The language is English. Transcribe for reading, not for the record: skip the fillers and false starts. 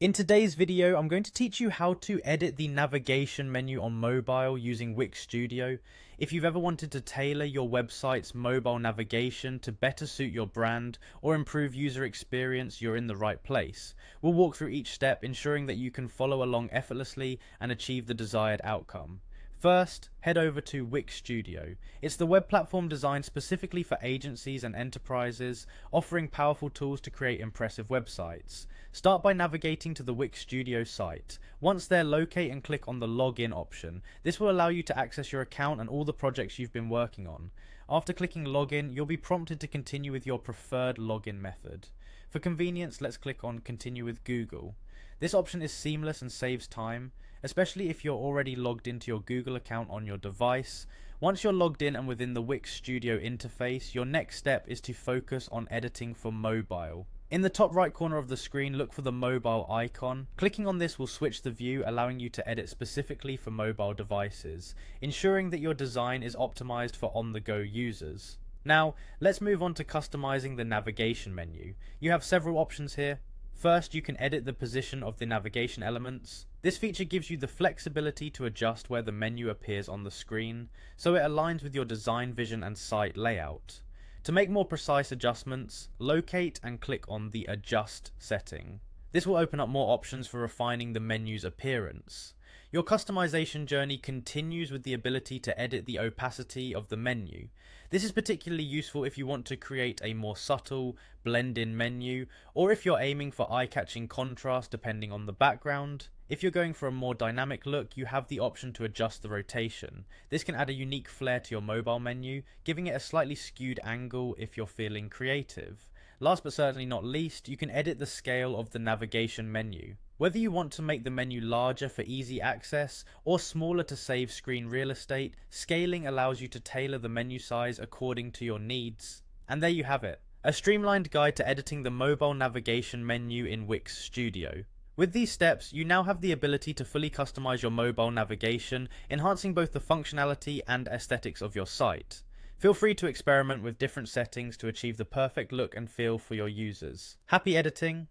In today's video, I'm going to teach you how to edit the navigation menu on mobile using Wix Studio. If you've ever wanted to tailor your website's mobile navigation to better suit your brand or improve user experience, you're in the right place. We'll walk through each step, ensuring that you can follow along effortlessly and achieve the desired outcome. First, head over to Wix Studio. It's the web platform designed specifically for agencies and enterprises, offering powerful tools to create impressive websites. Start by navigating to the Wix Studio site. Once there, locate and click on the Login option. This will allow you to access your account and all the projects you've been working on. After clicking Login, you'll be prompted to continue with your preferred login method. For convenience, let's click on Continue with Google. This option is seamless and saves time, especially if you're already logged into your Google account on your device. Once you're logged in and within the Wix Studio interface, your next step is to focus on editing for mobile. In the top right corner of the screen, look for the mobile icon. Clicking on this will switch the view, allowing you to edit specifically for mobile devices, ensuring that your design is optimized for on-the-go users. Now, let's move on to customizing the navigation menu. You have several options here. First, you can edit the position of the navigation elements. This feature gives you the flexibility to adjust where the menu appears on the screen, so it aligns with your design vision and site layout. To make more precise adjustments, locate and click on the Adjust setting. This will open up more options for refining the menu's appearance. Your customization journey continues with the ability to edit the opacity of the menu. This is particularly useful if you want to create a more subtle, blend-in menu, or if you're aiming for eye-catching contrast depending on the background. If you're going for a more dynamic look, you have the option to adjust the rotation. This can add a unique flair to your mobile menu, giving it a slightly skewed angle if you're feeling creative. Last but certainly not least, you can edit the scale of the navigation menu. Whether you want to make the menu larger for easy access or smaller to save screen real estate, scaling allows you to tailor the menu size according to your needs. And there you have it, a streamlined guide to editing the mobile navigation menu in Wix Studio. With these steps, you now have the ability to fully customize your mobile navigation, enhancing both the functionality and aesthetics of your site. Feel free to experiment with different settings to achieve the perfect look and feel for your users. Happy editing!